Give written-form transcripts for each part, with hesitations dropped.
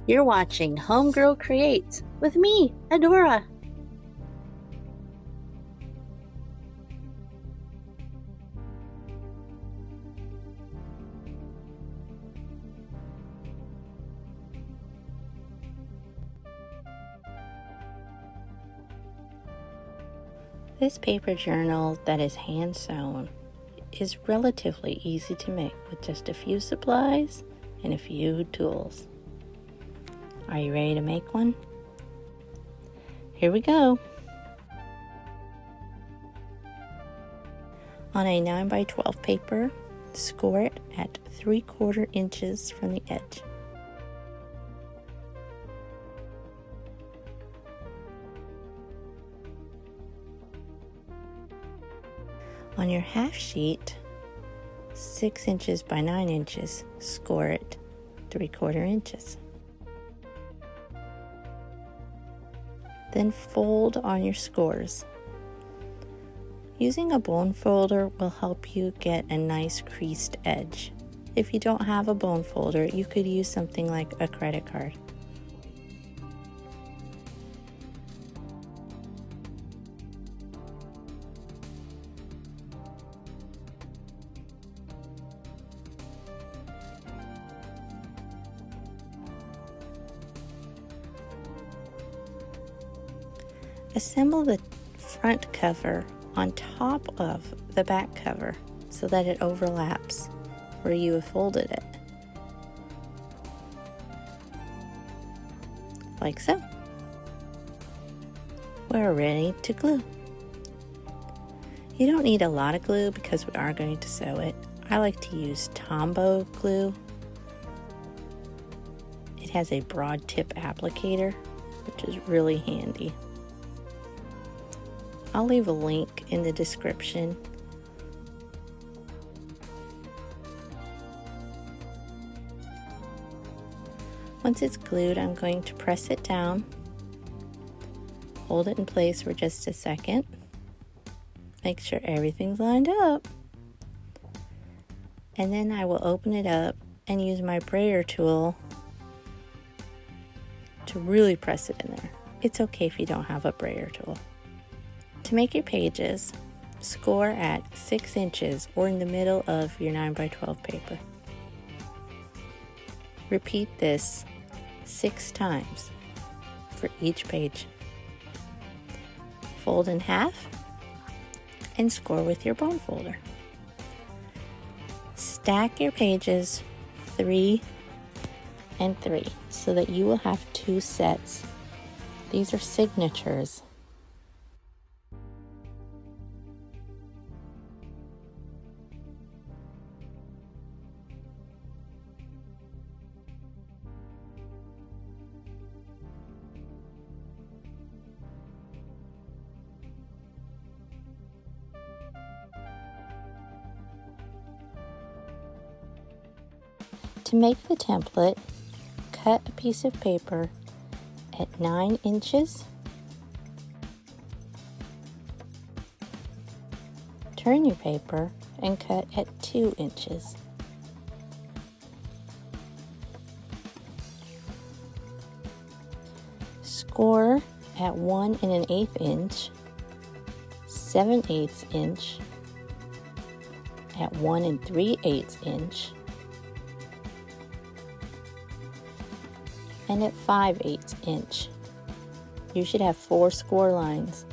You're watching Homegirl Creates with me, Adora. This paper journal that is hand sewn is relatively easy to make with just a few supplies and a few tools. Are you ready to make one? Here we go. On a 9x12 paper, score it at 3/4 inches from the edge. On your half sheet, 6 inches by 9 inches, score it 3/4 inches. Then fold on your scores. Using a bone folder will help you get a nice creased edge. If you don't have a bone folder, you could use something like a credit card. Assemble the front cover on top of the back cover so that it overlaps where you have folded it. Like so. We're ready to glue. You don't need a lot of glue because we are going to sew it. I like to use Tombow glue. It has a broad tip applicator, which is really handy. I'll leave a link in the description. Once it's glued, I'm going to press it down, hold it in place for just a second, make sure everything's lined up, and then I will open it up and use my brayer tool to really press it in there. It's okay if you don't have a brayer tool. To make your pages, score at 6 inches or in the middle of your 9x12 paper. Repeat this 6 times for each page. Fold in half and score with your bone folder. Stack your pages 3 and 3 so that you will have 2 sets. These are signatures. To make the template, cut a piece of paper at 9 inches, turn your paper and cut at 2 inches. Score at 1 1/8 inch, 7/8 inch, at 1 3/8 inch, and at 5/8 inch. You should have 4 score lines.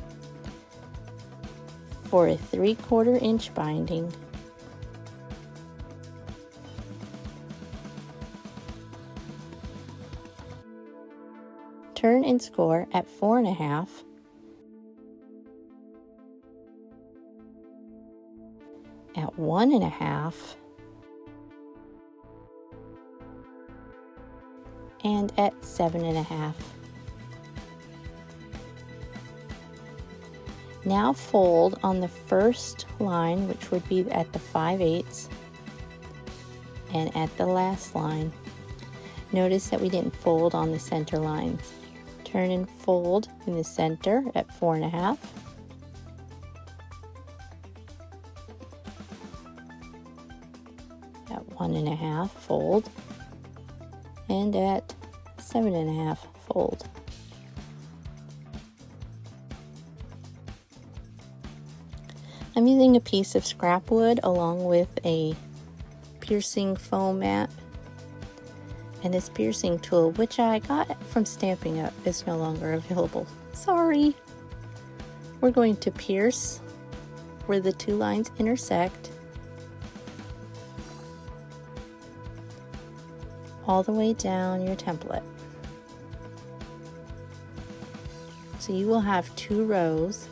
For a 3/4 inch binding, turn and score at 4 1/2, at 1 1/2, and at 7 1/2. Now fold on the first line, which would be at the 5/8, and at the last line. Notice that we didn't fold on the center lines. Turn and fold in the center at 4 1/2. At 1 1/2, fold, and at 7.5 fold. I'm using a piece of scrap wood along with a piercing foam mat, and this piercing tool, which I got from Stampin' Up, is no longer available. Sorry. We're going to pierce where the two lines intersect all the way down your template. So you will have 2 rows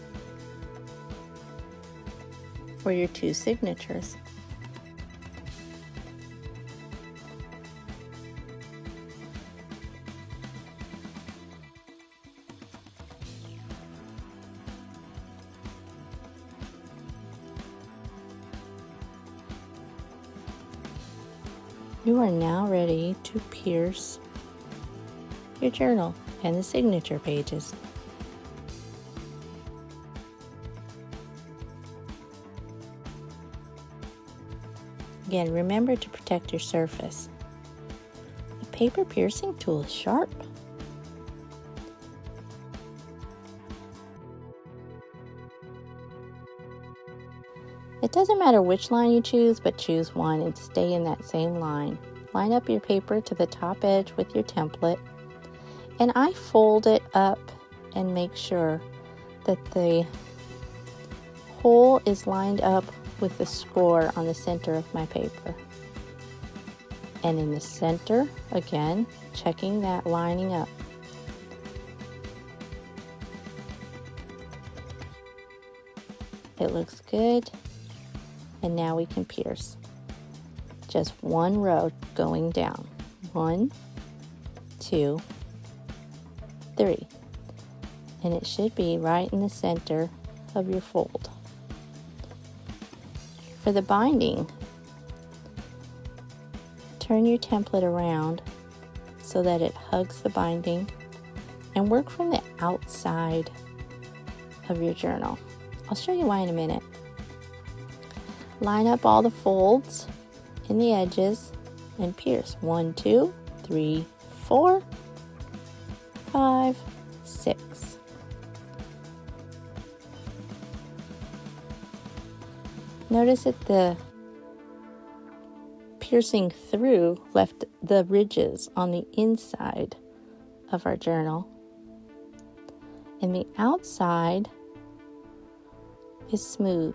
for your 2 signatures. You are now ready to pierce your journal and the signature pages. Again, remember to protect your surface. The paper piercing tool is sharp. It doesn't matter which line you choose, but choose one and stay in that same line. Line up your paper to the top edge with your template, and I fold it up and make sure that the hole is lined up with the score on the center of my paper. And in the center, again, checking that lining up. It looks good. And now we can pierce. Just 1 row going down. 1, 2, 3. And it should be right in the center of your fold. For the binding, turn your template around so that it hugs the binding and work from the outside of your journal. I'll show you why in a minute. Line up all the folds in the edges and pierce. 1, 2, 3, 4, 5, 6. Notice that the piercing through left the ridges on the inside of our journal, and the outside is smooth.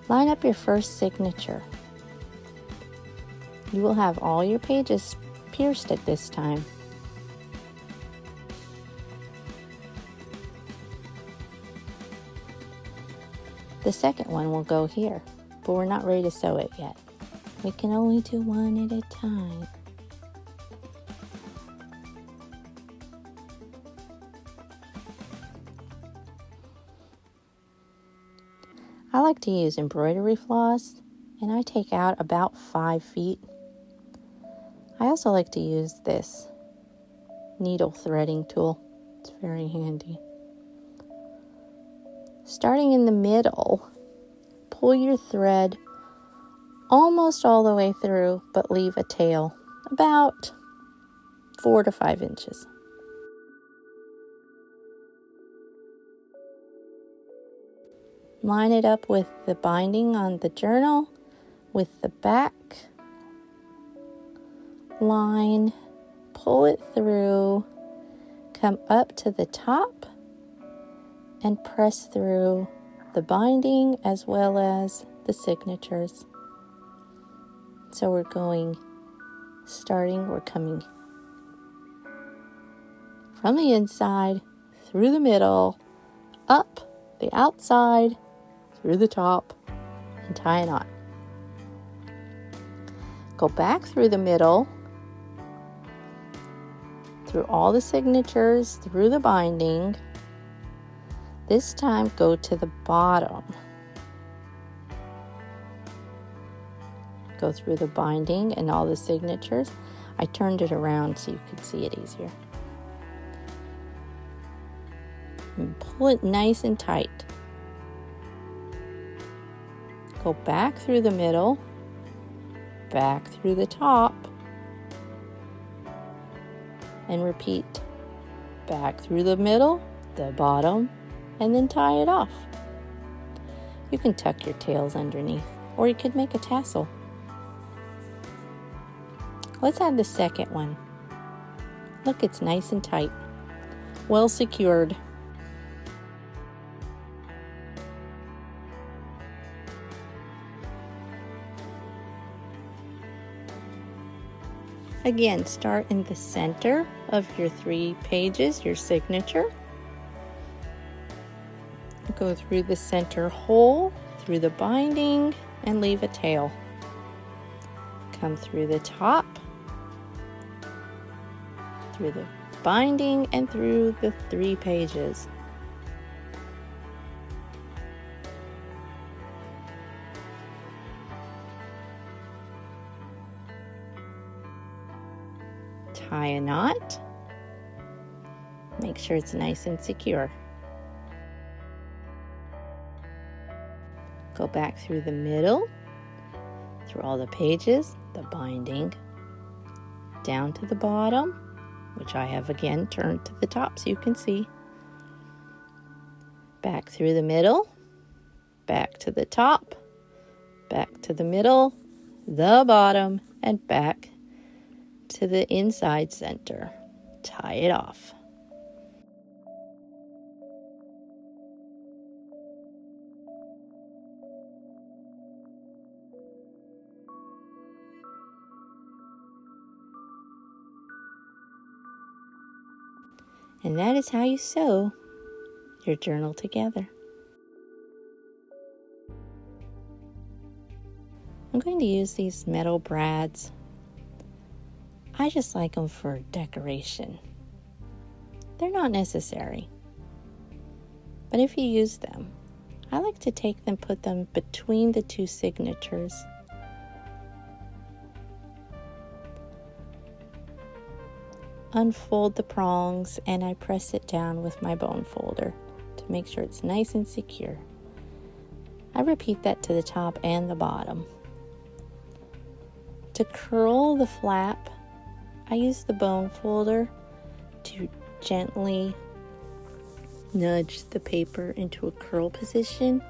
Line up your first signature. You will have all your pages pierced at this time. The second one will go here, but we're not ready to sew it yet. We can only do one at a time. I like to use embroidery floss, and I take out about 5 feet. I also like to use this needle threading tool. It's very handy. Starting in the middle, pull your thread almost all the way through, but leave a tail about 4 to 5 inches. Line it up with the binding on the journal, with the back line, pull it through, come up to the top, and press through the binding as well as the signatures. So we're coming from the inside, through the middle, up the outside, through the top, and tie a knot. Go back through the middle, through all the signatures, through the binding. This time go to the bottom. Go through the binding and all the signatures. I turned it around so you could see it easier. And pull it nice and tight. Go back through the middle, back through the top, and repeat back through the middle, the bottom, and then tie it off. You can tuck your tails underneath, or you could make a tassel. Let's add the second one. Look, it's nice and tight, well secured. Again, start in the center of your 3 pages, your signature. Go through the center hole, through the binding, and leave a tail. Come through the top, through the binding, and through the 3 pages. Tie a knot. Make sure it's nice and secure. Go back through the middle, through all the pages, the binding, down to the bottom, which I have again turned to the top so you can see. Back through the middle, back to the top, back to the middle, the bottom, and back to the inside center. Tie it off. And that is how you sew your journal together. I'm going to use these metal brads. I just like them for decoration. They're not necessary, but if you use them, I like to take them, put them between the 2 signatures. Unfold the prongs, and I press it down with my bone folder to make sure it's nice and secure. I repeat that to the top and the bottom. To curl the flap, I use the bone folder to gently nudge the paper into a curl position.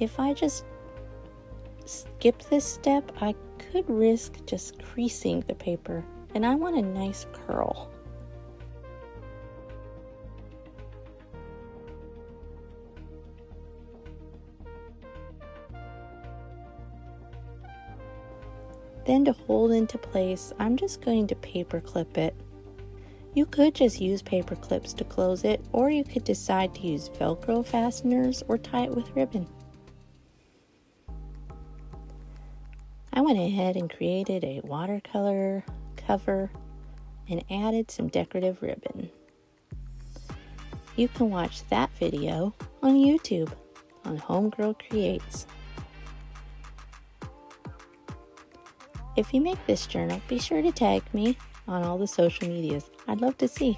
If I just skip this step, I could risk just creasing the paper, and I want a nice curl. Then to hold into place, I'm just going to paper clip it. You could just use paper clips to close it, or you could decide to use Velcro fasteners or tie it with ribbon. I went ahead and created a watercolor cover and added some decorative ribbon. You can watch that video on YouTube on Homegirl Creates. If you make this journal, be sure to tag me on all the social medias. I'd love to see.